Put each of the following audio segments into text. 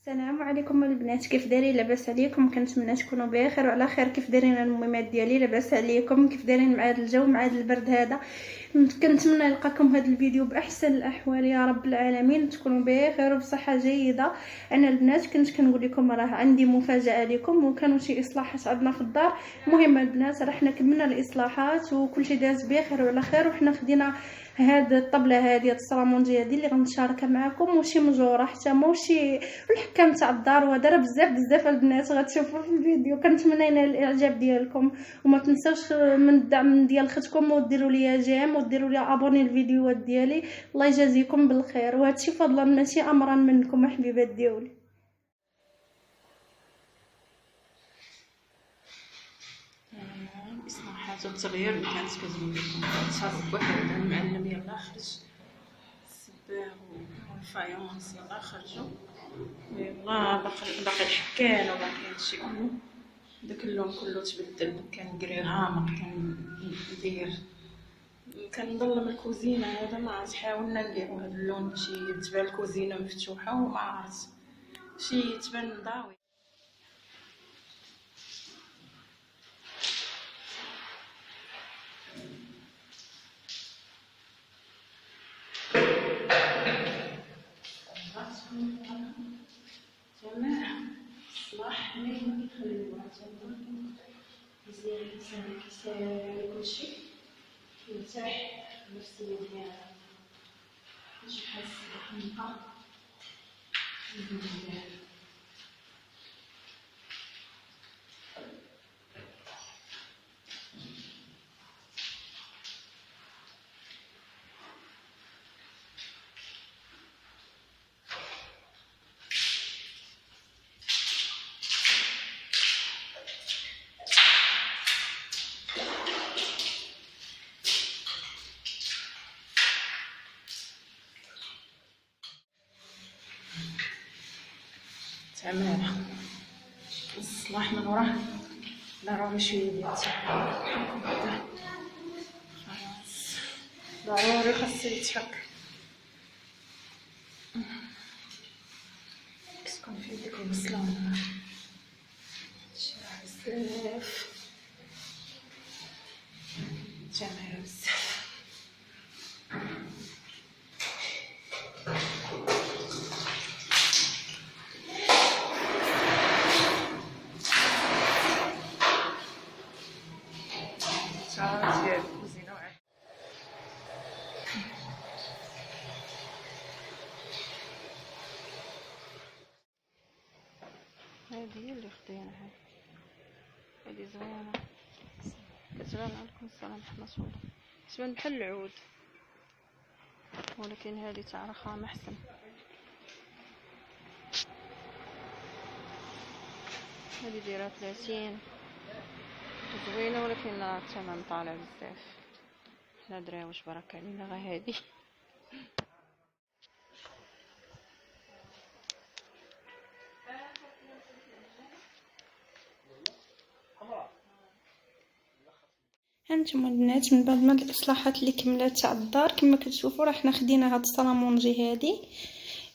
السلام عليكم البنات، كيف دايرين؟ لاباس عليكم؟ كنتمنى تكونوا بخير وعلى خير. كيف دايرين المهمات ديالي؟ لاباس عليكم؟ كيف دايرين مع هذا الجو، مع هذا البرد هذا؟ كنتمنى نلقاكم هذا الفيديو باحسن الاحوال يا رب العالمين، تكونوا بخير وبصحه جيده. انا البنات كنت كنقول لكم راه عندي مفاجاه لكم، وكانوا شي اصلاحات عندنا في الدار. المهم البنات راه حنا كملنا الاصلاحات وكل شيء داز بخير وعلى خير، وحنا خدينا هاد الطبله هذه الصرامونجي هذه اللي غنشاركها معكم، وشي مجوره حتى موشي الحكام تاع الدار. ودار بزاف البنات غتشوفوا في الفيديو. كنتمنى ينال الاعجاب ديالكم، وما تنساوش من الدعم ديال اختكم، وديروا لي جيم وديروا لي ابوني الفيديوهات ديالي. الله يجازيكم بالخير، وهادشي فضلا ماشي امرا منكم حبيبات ديالي. إصلاحات والتغيير اللي كانت كتقول لكم تصاوب واحد المعلم يلا خرج الصباغ والفايونس يلا خرجوا، يلا باقي الحكان وباقي هادشي كله. داك اللون كله تبدل، كان كري غامق، كندير كنظلم الكوزينه. هذا ما عرفت، حاولنا نديرو هذا اللون باش تبان الكوزينه مفتوحه، وما عرفت شي تبان ضاوي. جماعة إصلاح ما كيخليوها مزيان، الإنسان كيسالي كلشي كيرتاح النفسية ديالها، ماشي حاس بحنقة مزيان. تمام، الصلاح من وراه ضروري شويه ديال التحك، خلاص ضروري خاصو يتحك. كتكون في ديك البصلة هادشي راه بزاف جميل بزاف. هذه هي اللي خديناها، هذه زوينه كتبان. عليكم السلام ورحمه الله. كتبان بحال العود، ولكن هذه تاع رخام احسن. هذه دايره 30 زوينه، ولكن الثمن طالع بزاف. حنا دراوش برك علينا غير هذه. هانتوما البنات من بعد ما الاصلاحات اللي كملات تاع الدار كما كتشوفوا راه حنا خدينا هاد الصالامونجي هادي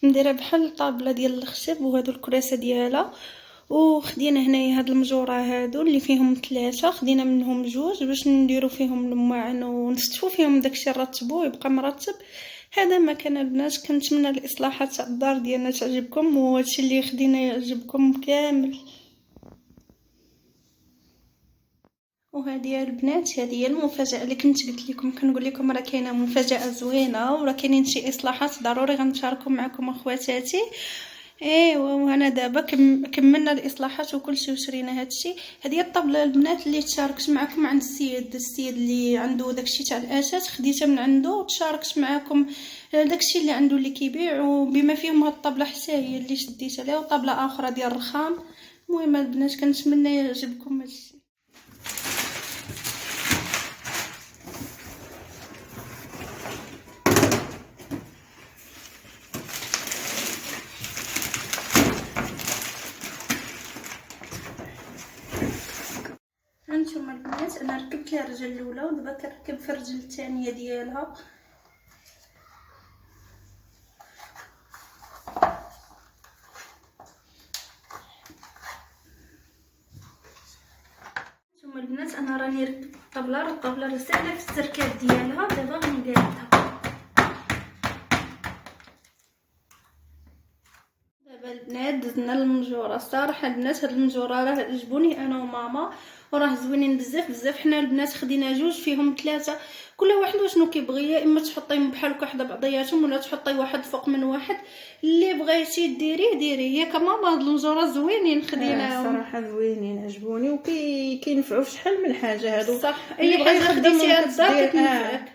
مديره بحال الطابله ديال الخشب، وهادو الكراسه ديالها، وخدينا هنايا هاد المجوره هادو اللي فيهم 3، خدينا منهم 2 باش نديرو فيهم الماعن ونستفو فيهم داكشي نرتبوه يبقى مرتب. هذا ما كان البنات. كنتمنى الاصلاحات تاع الدار ديالنا تعجبكم، وهادشي اللي خدينا يعجبكم كامل. وهذه يا البنات هذه هي المفاجاه اللي كنت قلت لكم. كنقول لكم راه كاينه مفاجاه زوينه، وراه كاينين شي اصلاحات ضروري غنشاركهم معكم اخواتاتي. ايوا وانا دابا كملنا الاصلاحات وكلشي وشرينا هادشي. هذه الطبله البنات اللي تشاركت معكم عند السيد اللي عنده داكشي تاع الاشات، خديتها من عنده وتشاركت معكم داكشي اللي عنده اللي كيبيع، وبما فيهم هاد الطبله حتى هي اللي شديت عليها، وطبله اخرى ديال الرخام. المهم البنات كنتمنى يعجبكم هادشي. هانتوما البنات انا ركبت لها الرجل الاولى، ودابا كنركب في الرجل الثانيه ديالها. هانتوما البنات انا راني ركبت الطابله رساله في السركات ديالها. دابا غنديرها. دابا البنات دزنا المنجوره. الصراحه البنات هاد المنجوره راه عجبوني انا وماما وراه زوينين بزاف. حنا البنات خدينا جوج فيهم 3، كل واحد وشنو كيبغي، يا اما تحطيهم بحال هكا حدا بعضياتهم ولا تحطي واحد فوق من واحد. اللي بغيتي ديريه ياك ماما. هاد المنجوره زوينين خديناهم. صراحه زوينين عجبوني وكينفعوا في شحال من حاجه هادو. صح اي حاجه خديتيها للدار كتنفعك.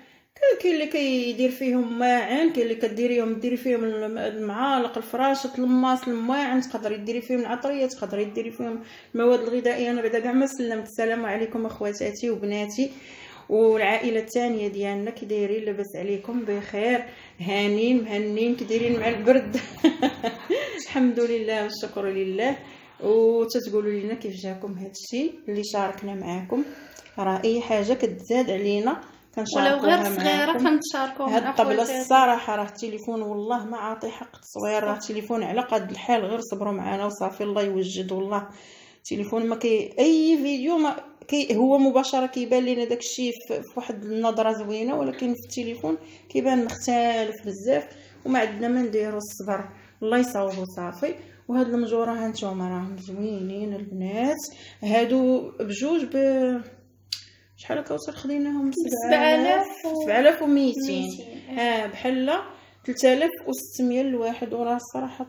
كاين اللي كيدير فيهم ماعن، كاين اللي ديري فيهم المعالق، الفراشات، الماس، المواعن، تقدري ديري فيهم العطريه، تقدري ديري فيهم المواد الغذائيه. انا بعدا كاع ما سلمت. السلام عليكم اخواتاتي وبناتي والعائله الثانيه ديالنا، كي دايرين؟ لاباس عليكم بخير؟ هانين مهنين كديرين مع البرد؟ الحمد لله والشكر لله. وتتقولوا لنا كيف جاكم هادشي اللي شاركنا معاكم. راه اي حاجه كتزاد علينا ولو غير صغيره كنتشاركوها. هاد الطبله الصراحه راه التليفون والله ما عاطي حق التصوير. راه التليفون على قد الحال، غير صبروا معنا وصافي. الله يوجد. والله التليفون ما اي فيديو ما هو مباشره كيبان لنا داكشي في واحد النظره زوينه، ولكن في التليفون كيبان مختلف بزاف وما عندنا ما نديروا. الصبر الله يصاوبوا صافي. وهاد المجوره هانتوما راهم زوينين البنات. هادو بجوج شحال كوصل خديناهم؟ 7200. بحال 3600 لواحد. وراه الصراحه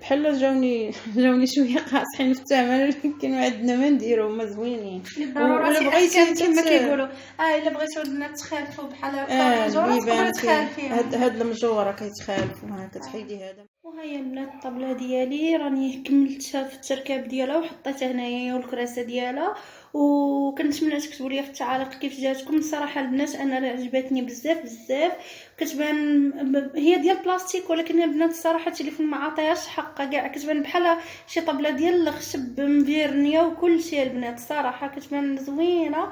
بحال جاوني شويه قاصحين في الثمن، ولكن ما عندنا ما نديرو. هما زوينين. ولا بغيتي كما كيقولوا الا بغيتو البنات تخالفوا بحال هكا تقدروا تخالفيها. هاد المجوره كيتخالفوا. ها كتحيدي هذا. وهي البنات الطبله ديالي راني كملتها في التركاب ديالها وحطيتها هنايا والكراسه ديالها. وكنتمنى تكتبوا لي في التعاليق كيف جاتكم. الصراحه البنات انا عجبتني بزاف. كتبان هي ديال بلاستيك، ولكن البنات الصراحه التليفون ما عطيهاش حقها كاع. كتبان بحال شي طبله ديال الخشب مفيرنيه وكل شيء. البنات الصراحه كتبان زوينه.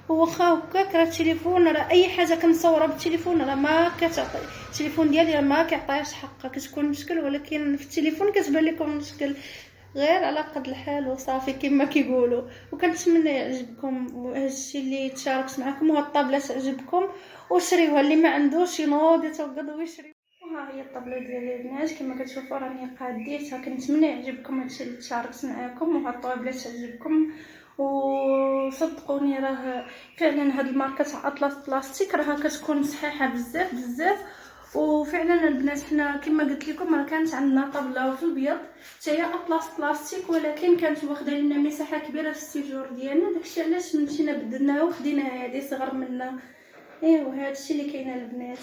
واخا هكاك راه التليفون راه اي حاجه كنصورها بالتليفون راه ما كتعطي. التليفون ديالي راه ما كيعطيهاش حقها. كتكون مشكل، ولكن في التليفون كتبان لكم مشكل. غير على قد الحال وصافي كما كيقولوا. وكنتمنى يعجبكم هادشي اللي تشاركت معكم، وهاد الطابله تعجبكم وشريوها. اللي ما عندوش ينوض يتوقد ويشري. وها هي الطابله ديالي البنات كما كتشوفوا راني قاديتها. كنتمنى يعجبكم هادشي اللي تشاركت معكم وهاد الطابله تعجبكم. وصدقوني راه فعلا هاد الماركه تاع اطلس بلاستيك راه كتكون صحيحه بزاف. وفعلا البنات حنا كما قلت لكم راه كانت عندنا طابله في البيض حتى هي اطلس بلاستيك، ولكن كانت واخده لنا مساحه كبيره في السيجور ديالنا. داكشي علاش مشينا بدلناها وخدينا هذه صغر منا. ايوا هادشي اللي كاين البنات.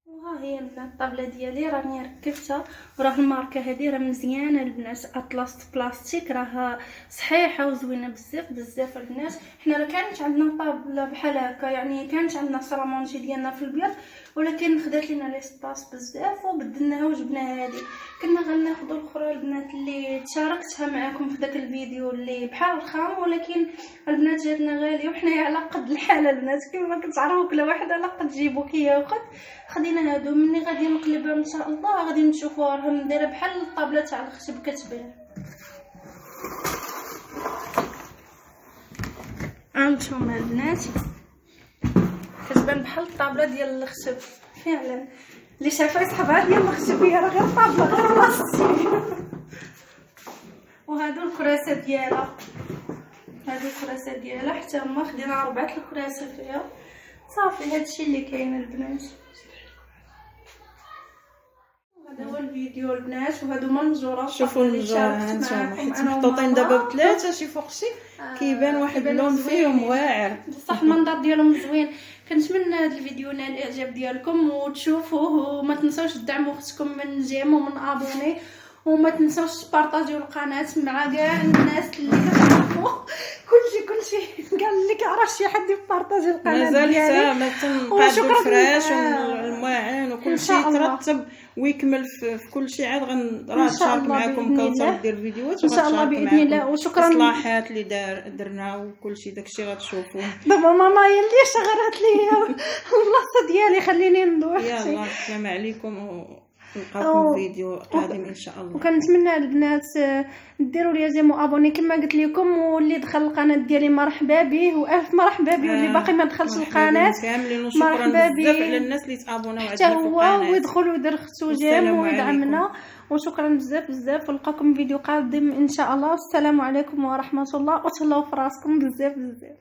وها هي البنات الطابله ديالي راني ركبتها. وراه الماركه هذه راه مزيانه البنات. اطلس بلاستيك راه صحيحه وزوينه بزاف البنات. حنا راه كانت عندنا طابله بحال هكا، يعني كانت عندنا سرامونجي ديالنا في البيض، ولكن خدات لينا لي سباس بزاف وبدلناها وجبنا هذه. كنا غناخذوا الاخرى البنات اللي تشاركتها معكم في داك الفيديو اللي بحال الخام، ولكن البنات جاتنا غاليه وحنا على قد الحال البنات كما كتعرفوا كل واحد على قد جيبو كياخذ. خدينا هادو. مني غادي نقلبها ان شاء الله غادي نشوفوها راهم دايره بحال الطابله تاع الخشب كتبان. هانتوما البنات كتبان بحال الطابله ديال الخشب فعلا. اللي شافها يسحبها ديال الخشب هي راه غير طابله غير بلاستيك. وهادو الكراسه ديالها، هادو الكراسه ديالها حتى هما خدينا 4 الكراسه فيها. صافي هادشي اللي كاين البنات. هذا هو الفيديو البنات. وهادو هما المنجورات. شوفوا المنجوره هانتوما حيت محطوطين دابا بثلاثه شي فوق شي كيبان واحد اللون فيهم واعر. بصح المنظر ديالهم زوين. كنتمنى هذا الفيديو نال الاعجاب ديالكم وتشوفوه. وما تنساوش تدعموا اختكم من جيم ومن ابوني. وما تنساوش تبارطاجيو القناه مع كاع الناس اللي كتعرفوا. كلشي كاع اللي كيعرف شي حد يبارطاجي القناه ديالي. مازال تنقادو الفراش والمواعن وكلشي يترتب ويكمل في كلشي. عاد غنشارك معكم كوثر دير فيديوهات ان شاء الله باذن الله. وشكرا الاصلاحات اللي درنا وكلشي داكشي غتشوفوه. دابا ماما هي اللي شغلت لي البلاصه ديالي. خليني ندوح. يلا السلام عليكم نلقاوكم فيديو قادم ان شاء الله. وكنتمنى البنات ديروا لي جيم ابوني كما قلت لكم، واللي دخل القناه ديالي مرحبا به والف مرحبا به، واللي باقي ما دخلش القناه مرحبا بزاف على الناس اللي تابوناو حتى هو ويدخل ويدير ختو جيم ويدعمنا، وشكرا بزاف بزاف. ونلقاكم فيديو قادم ان شاء الله. السلام عليكم ورحمه الله، وتهلاو في راسكم بزاف بزاف.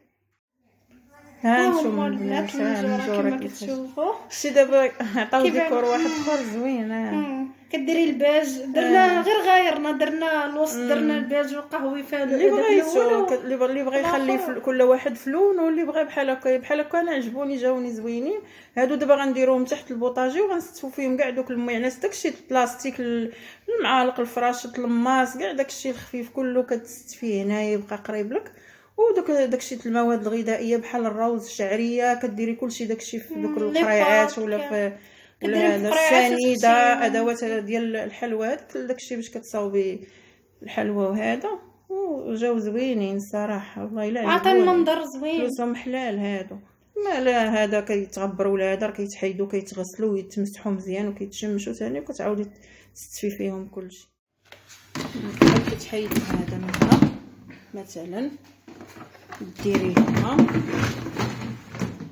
ها نتوما البنات كما كتشوفوا شي دابا عطاو ديكور واحد اخر زوين. كديري الباج درنا غير غايرنا، درنا الوسط، درنا الباج والقهوي فهاد اللي بغيتو، اللي بغى يخلي كل واحد في لون، واللي بغى بحال هكا انا عجبوني جاوني زوينين. هادو دابا غنديروهم تحت البوطاجي وغنستفوا فيهم كاع دوك المعناس، داكشي البلاستيك، المعالق، الفراشات، الماس، كاع داكشي الخفيف كله كتست فيه هنايا يبقى قريب لك. ودوك داكشي المواد الغذائيه بحال الروز، الشعريه، كديري كلشي داكشي في دوك القريعات ولا في ولا السنيده، ادوات ديال الحلوى، داكشي باش كتصاوبي الحلوى. وهذا وجاو زوينين الصراحه والله الا عطى المنظر زوين، فلوسهم حلال هادو. ما لا هذا كيتغبروا ولا هذا كيتحيدوا كيتغسلوا ويتمسحوا مزيان وكيتشمشوا ثاني وكتعاودي تستفي فيهم كلشي. كتحيد هذا منها مثلا ديري هنا،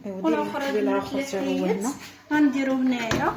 والاخر اللي غنديرو هنايا